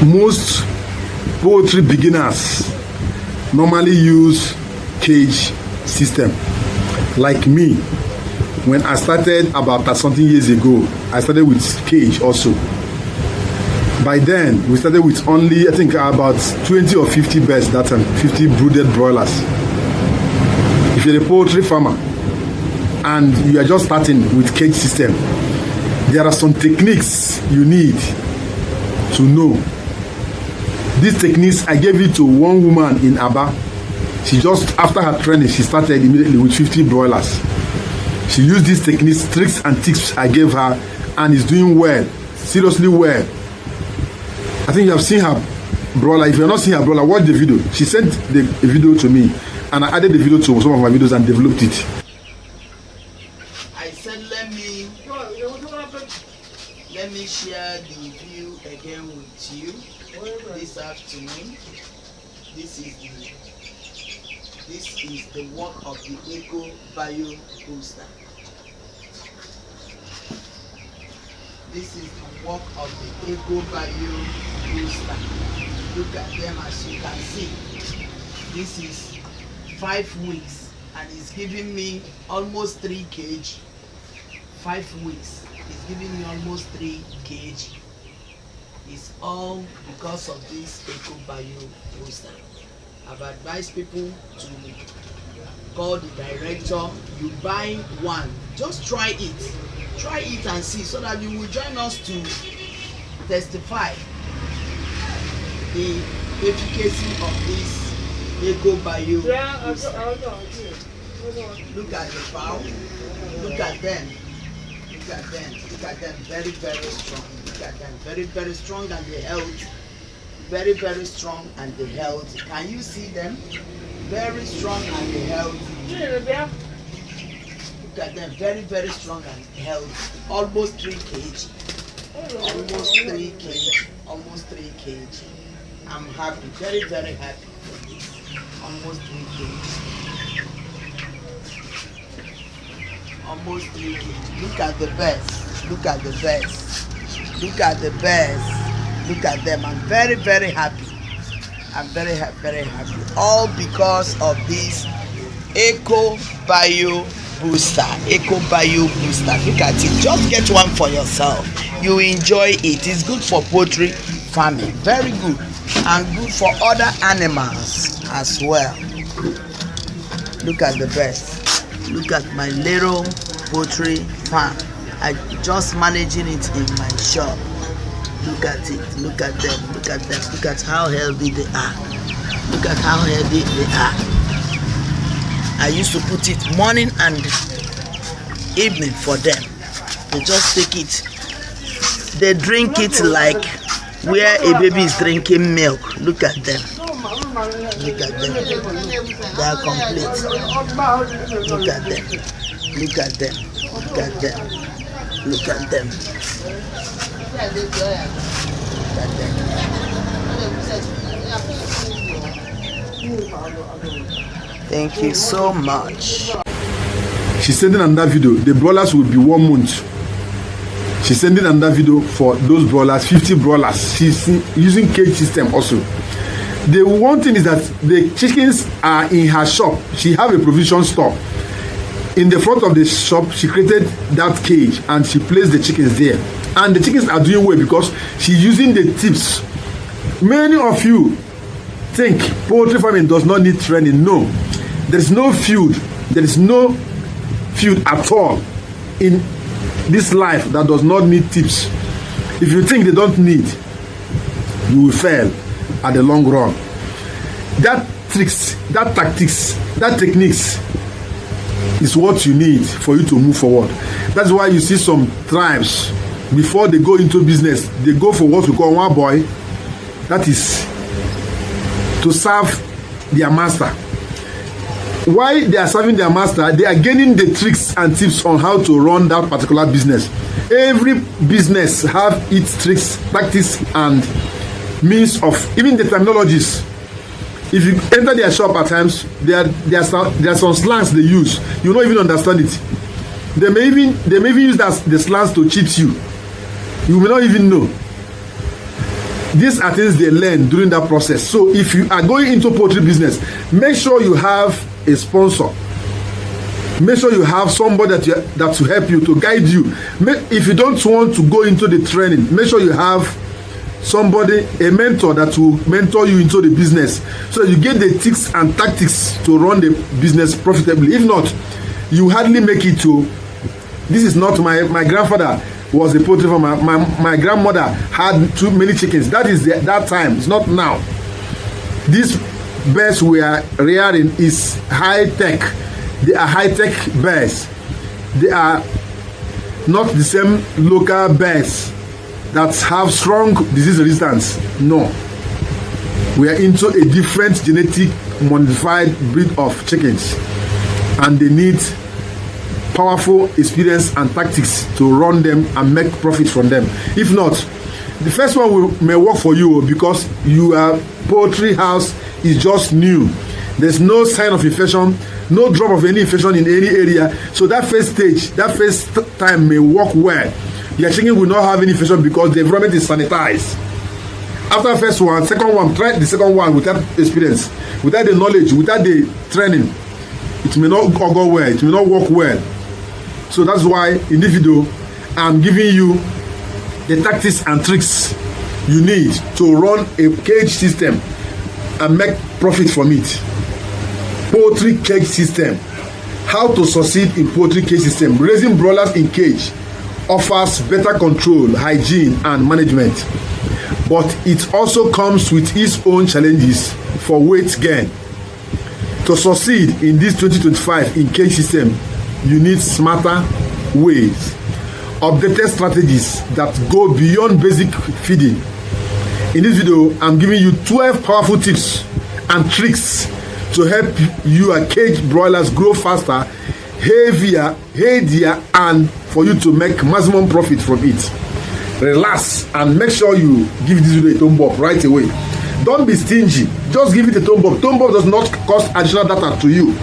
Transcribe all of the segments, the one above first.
most poultry beginners normally use cage system. Like me, when I started about something years ago, I started with cage also. By then, we started with only, I think, about 20 or 50 birds that time, 50 brooded broilers. If you're a poultry farmer and you are just starting with cage system, there are some techniques you need to know. These techniques, I gave it to one woman in Aba. She just, after her training, she started immediately with 50 broilers. She used these techniques, tricks and tips I gave her, and is doing well, seriously well. I think you have seen her broiler. If you have not seen her broiler, watch the video. She sent the video to me, and I added the video to some of my videos and developed it. I said, let me share the view again with you this afternoon. This is the work of the ecobooster. This is the work of the ecobooster. Look at them, as you can see. This is 5 weeks and it's giving me almost 3 kg. 5 weeks is giving me almost 3 kg. It's all because of this ecobooster. I've advised people to call the director. You buy one, just try it and see, so that you will join us to testify the efficacy of this ecobooster. Look at the fowl, look at them, very, very strong. Look at them, very, very strong, and the health, very, very strong, and the health. Can you see them? Very strong and the health. Look at them, very, very strong and healthy. Almost 3 kg. Almost 3 kg. Almost 3 kg. I'm happy, very, very happy for this. Almost 3 kg. Almost 3 kg. Look at the birds. Look at the birds. Look at the birds. Look at them. I'm very, very happy. I'm very, very happy. All because of this ecobooster. Look at it. Just get one for yourself. You enjoy it. It's good for poultry farming. Very good. And good for other animals as well. Look at the birds. Look at my little poultry farm. I just managing it in my shop. Look at it. Look at them. Look at them. Look at how healthy they are. Look at how healthy they are. I used to put it morning and evening for them. They just take it. They drink it like where a baby is drinking milk. Look at them. Look at them. They are complete. Look at them. Look at them. Look at them. Look at them. Thank you so much. She's sending another video. The broilers will be 1 month. She's sending another video for those broilers, 50 broilers. She's using cage system also. The one thing is that the chickens are in her shop. She have a provision store. In the front of the shop, she created that cage and she placed the chickens there. And the chickens are doing well because she's using the tips. Many of you think poultry farming does not need training. No, there is no field. There is no field at all in this life that does not need tips. If you think they don't need, you will fail at the long run. That tricks, that tactics, that techniques is what you need for you to move forward. That's why you see some tribes, before they go into business, they go for what we call one boy. That is to serve their master. While they are serving their master, they are gaining the tricks and tips on how to run that particular business. Every business have its tricks, tactics, and means of, even the terminologies. If you enter their shop at times, there are some slangs they use. You don't even understand it. They may even use the slangs to cheat you. You may not even know. These are things they learn during that process. So if you are going into poultry business, make sure you have a sponsor. Make sure you have somebody that will help you, to guide you. If you don't want to go into the training, make sure you have somebody, a mentor that will mentor you into the business, so you get the tips and tactics to run the business profitably. If not, you hardly make it to. This is not my grandfather was a poultry farmer. My grandmother had too many chickens. That is that time. It's not now. These birds we are rearing is high tech. They are high tech birds. They are not the same local birds that have strong disease resistance. No, we are into a different genetic modified breed of chickens, and they need powerful experience and tactics to run them and make profit from them. If not, the first one may work for you because your poultry house is just new. There's no sign of infection, no drop of any infection in any area. So that first stage, that first time may work well. Your chicken will not have any infection because the environment is sanitized. After the first one, second one, try the second one without experience, without the knowledge, without the training. It may not go well, it may not work well. So that's why in this video, I'm giving you the tactics and tricks you need to run a cage system and make profit from it. Poultry cage system. How to succeed in poultry cage system. Raising broilers in cage offers better control, hygiene, and management. But it also comes with its own challenges for weight gain. To succeed in this 2025 in cage system, you need smarter ways, updated strategies that go beyond basic feeding. In this video, I'm giving you 12 powerful tips and tricks to help your cage broilers grow faster, heavier, and for you to make maximum profit from it. Relax and make sure you give this video a thumb up right away. Don't be stingy. Just give it a thumb up. Thumb up does not cost additional data to you.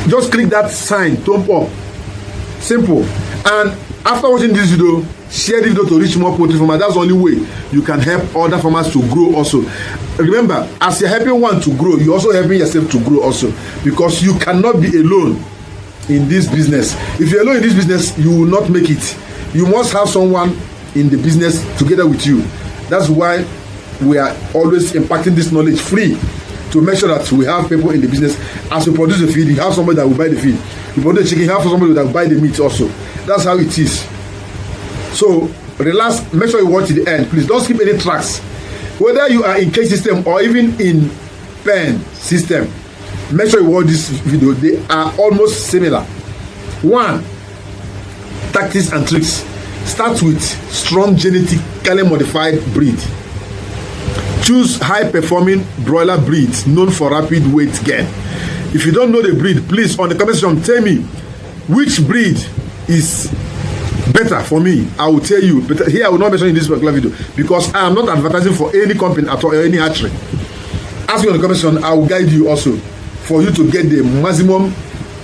Just click that sign, thumb up. Simple. And after watching this video, share this video to reach more poultry farmers. That's the only way you can help other farmers to grow also. Remember, as you're helping one to grow, you're also helping yourself to grow also, because you cannot be alone in this business. If you're alone in this business, you will not make it. You must have someone in the business together with you. That's why we are always impacting this knowledge free, to make sure that we have people in the business. As we produce the feed, you have somebody that will buy the feed. You produce the chicken, you have somebody that will buy the meat also. That's how it is. So relax, make sure you watch to the end. Please don't skip any tracks. Whether you are in cage system or even in pen system, make sure you watch this video. They are almost similar. 1. Tactics and tricks. Start with strong genetically modified breed. Choose high-performing broiler breeds known for rapid weight gain. If you don't know the breed, please on the comment section tell me which breed is better for me. I will tell you. But here I will not mention in this particular video because I am not advertising for any company at all or any hatchery. Ask me on the comment section. I will guide you also for you to get the maximum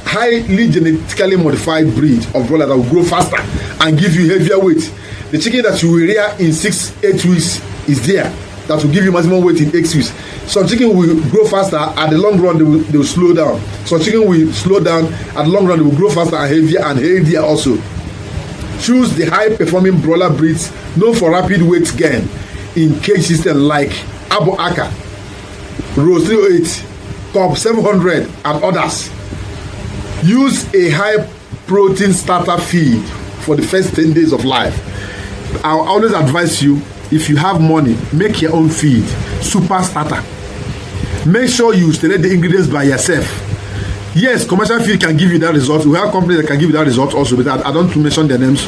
highly genetically modified breed of broiler that will grow faster and give you heavier weight. The chicken that you will rear in 6-8 weeks is there. That will give you maximum weight in 8 weeks. Some chicken will grow faster. At the long run, they will slow down. Some chicken will slow down. At the long run, they will grow faster and heavier also. Choose the high-performing broiler breeds known for rapid weight gain in cage system like Abo Aka, Rose 308, Cobb 700, and others. Use a high-protein starter feed for the first 10 days of life. I'll always advise you, if you have money, make your own feed, super starter. Make sure you select the ingredients by yourself. Yes, commercial feed can give you that result. We have companies that can give you that result also, but I don't mention their names.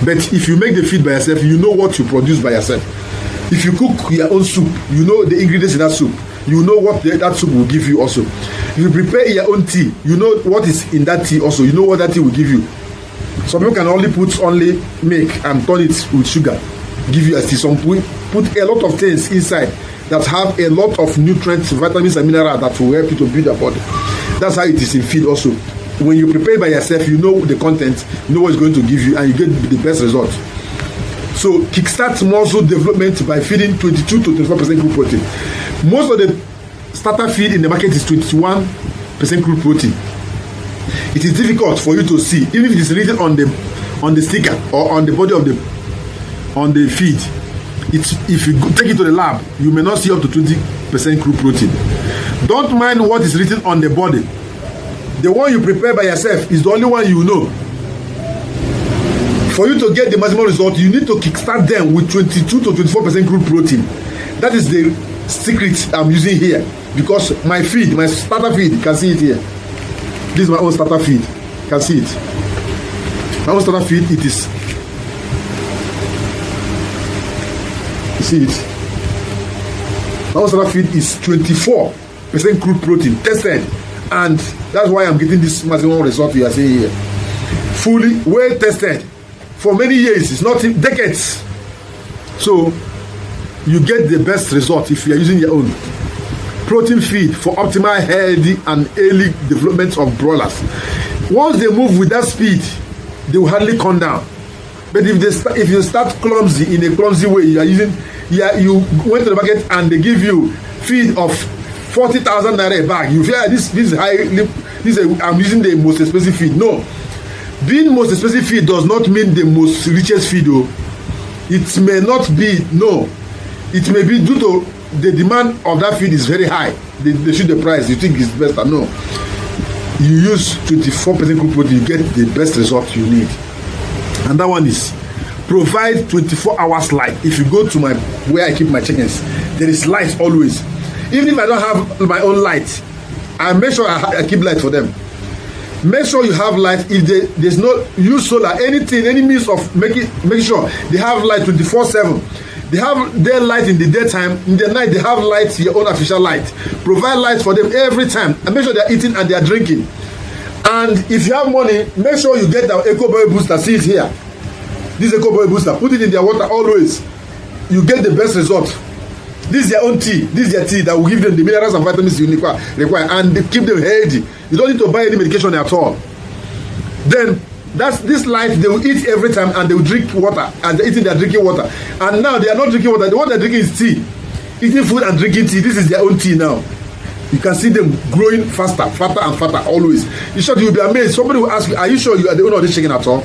But if you make the feed by yourself, you know what you produce by yourself. If you cook your own soup, you know the ingredients in that soup. You know what that soup will give you also. If you prepare your own tea, you know what is in that tea also. You know what that tea will give you. Some people can only put milk and turn it with sugar, give you a tea. Some put a lot of things inside that have a lot of nutrients, vitamins and minerals that will help you to build your body. That's how it is in feed also. When you prepare by yourself, you know the content, you know what it's going to give you, and you get the best result. So kickstart muscle development by feeding 22 to 24% crude protein. Most of the starter feed in the market is 21% crude protein. It is difficult for you to see, even if it is written on the sticker or on the body of the feed. If you take it to the lab, you may not see up to 20% crude protein. Don't mind what is written on the body. The one you prepare by yourself is the only one you know. For you to get the maximum result, you need to kickstart them with 22 to 24% crude protein. That is the secret I'm using here, because my feed, my starter feed, you can see it here. This is my own starter feed. You can see it. My own starter feed, it is. You see it? My own starter feed is 24% crude protein tested, and that's why I'm getting this maximum result you are seeing here. Fully well tested for many years. It's not decades. So you get the best result if you are using your own protein feed for optimal, healthy, and early development of broilers. Once they move with that speed, they will hardly come down. But if you start clumsy, in a clumsy way, you went to the market and they give you feed of 40,000 naira a bag. You feel this is I'm using the most expensive feed. No, being most expensive feed does not mean the most richest feed. It may not be. No, it may be due to the demand of that feed is very high. They shoot the price. You think it's better? No. You use 24% crude protein, you get the best result you need. And that one is provide 24 hours light. If you go to where I keep my chickens, there is light always. Even if I don't have my own light, I make sure I keep light for them. Make sure you have light. If there's no use solar, anything, any means of making sure they have light 24/7. They have their light in the daytime. In the night, they have light, your own artificial light. Provide light for them every time. And make sure they are eating and they are drinking. And if you have money, make sure you get the ecobooster. See it here. This ecobooster. Put it in their water always. You get the best result. This is their own tea. This is their tea that will give them the minerals and vitamins you require. And they keep them healthy. You don't need to buy any medication at all. Then, this light, they will eat every time and they will drink water. And they're eating, they're drinking water. And now they are not drinking water. The water they're drinking is tea. Eating food and drinking tea. This is their own tea now. You can see them growing faster and faster always. In short, you'll be amazed. Somebody will ask you, are you sure you are the owner of this chicken at all?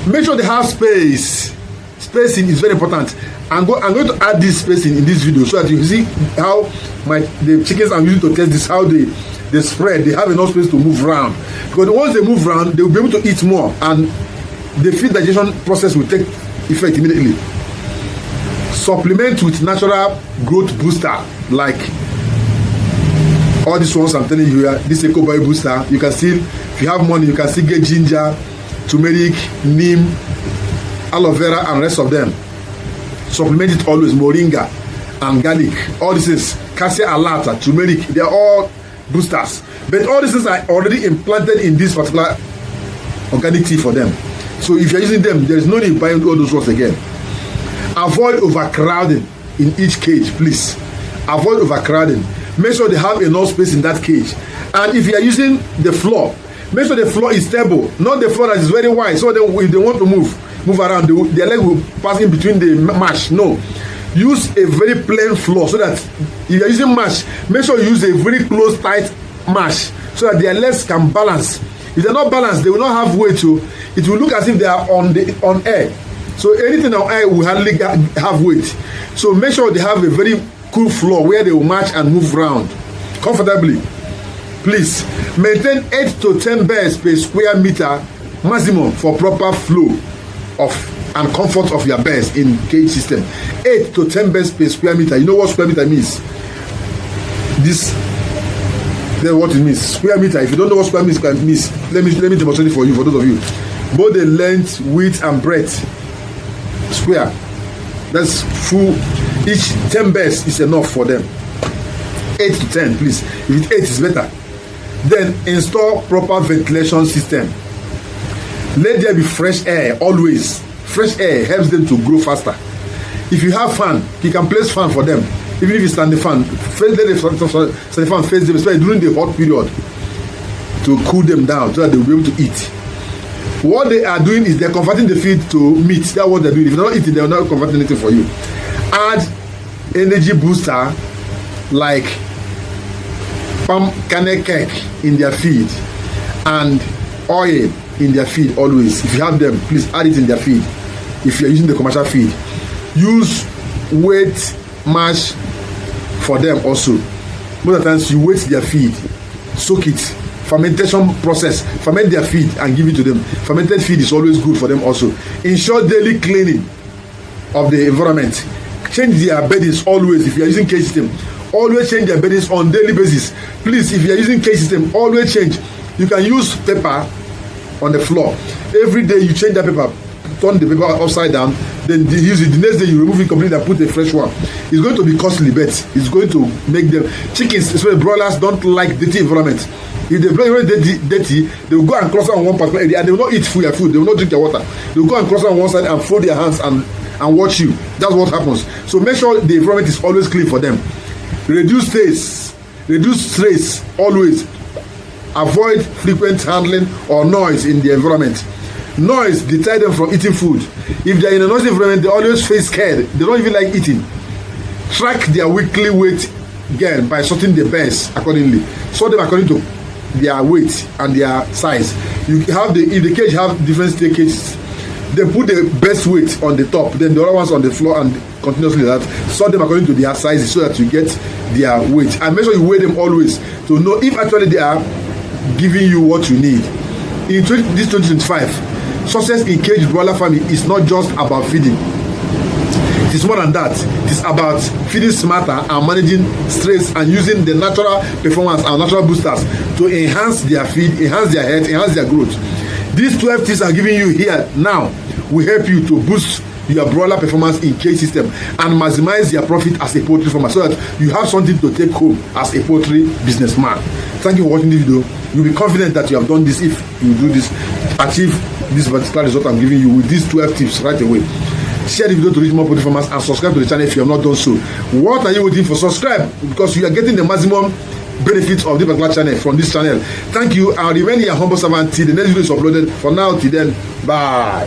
Make sure they have space. Spacing is very important. I'm going to add this spacing in this video so that you see how the chickens I'm using to test this, how they spread. They have enough space to move around. Because once they move around, they will be able to eat more, and the feed digestion process will take effect immediately. Supplement with natural growth booster, like all these ones I'm telling you here. This ecobooster, you can still, if you have money, you can still get ginger, turmeric, neem, aloe vera, and rest of them. Supplement it always, moringa and garlic. All this is cassia alata, turmeric. They are all boosters. But all these things are already implanted in this particular organic tea for them. So if you're using them, there is no need buying all those ones again. Avoid overcrowding in each cage, please. Avoid overcrowding. Make sure they have enough space in that cage. And if you are using the floor, make sure the floor is stable, not the floor that is very wide. So if they want to move around, their leg will pass in between the mesh. No. Use a very plain floor so that if you are using mesh, make sure you use a very close, tight mesh so that their legs can balance. If they're not balanced, they will not have weight. So it will look as if they are on air. So anything on air will hardly have weight. So make sure they have a very cool floor where they will march and move around comfortably. Please maintain 8 to 10 birds per square meter maximum for proper flow of and comfort of your birds in cage system. 8 to 10 birds per square meter. You know what square meter means? Then what it means? Square meter. If you don't know what square meter means, let me demonstrate it for you, for those of you. Both the length, width, and breadth. Square. That's full. Each 10 birds is enough for them. 8 to 10, please. If it's 8, it's better. Then install proper ventilation system. Let there be fresh air always. Fresh air helps them to grow faster. If you have fan, you can place fan for them. Even if you stand the fan, let the fan face them, especially during the hot period, to cool them down so that they will be able to eat. What they are doing is they're converting the feed to meat. That's what they're doing. If you're not eating, they're not converting anything for you. Add energy booster like palm kernel cake in their feed and oil in their feed always. If you have them, please add it in their feed. If you're using the commercial feed, use weight mash for them also. Most of the times you weight their feed, soak it, fermentation process, ferment their feed and give it to them. Fermented feed is always good for them also. Ensure daily cleaning of the environment. Change their beddings always. If you are using cage system, always change their beddings on daily basis. Please, if you are using cage system, always change. You can use paper on the floor. Every day you change that paper, turn the paper upside down, then use it. The next day you remove it completely and put a fresh one. It's going to be costly, but it's going to make them chickens, especially broilers, don't like dirty environment. If they very dirty, they will go and cluster on one particular area and they will not eat food. They will not drink their water. They will go and cluster on one side and fold their hands and watch you. That's what happens. So make sure the environment is always clean for them. Reduce stress always. Avoid frequent handling or noise in the environment. Noise deter them from eating food. If they are in a noisy environment, they always feel scared. They don't even like eating. Track their weekly weight gain by sorting the birds accordingly. Sort them according to their weight and their size. You have if the cage have different staircases, they put the best weight on the top, then the other ones on the floor, and continuously that. Sort them according to their sizes so that you get their weight. And make sure you weigh them always to know if actually they are giving you what you need. In this 2025, success in cage broiler farming is not just about feeding. It is more than that. It is about feeding smarter and managing stress and using the natural performance and natural boosters to enhance their feed, enhance their health, enhance their growth. These 12 tips I'm giving you here now will help you to boost your broiler performance in cage system and maximize your profit as a poultry farmer so that you have something to take home as a poultry businessman. Thank you for watching this video. You'll be confident that you have done this if you do this, achieve this particular result I'm giving you with these 12 tips right away. Share the video to reach more poultry farmers and subscribe to the channel if you have not done so. What are you waiting for? Subscribe, because you are getting the maximum benefits of this particular channel from this channel. Thank you. I'll remain your humble servant till the next video is uploaded. For now, till then, bye.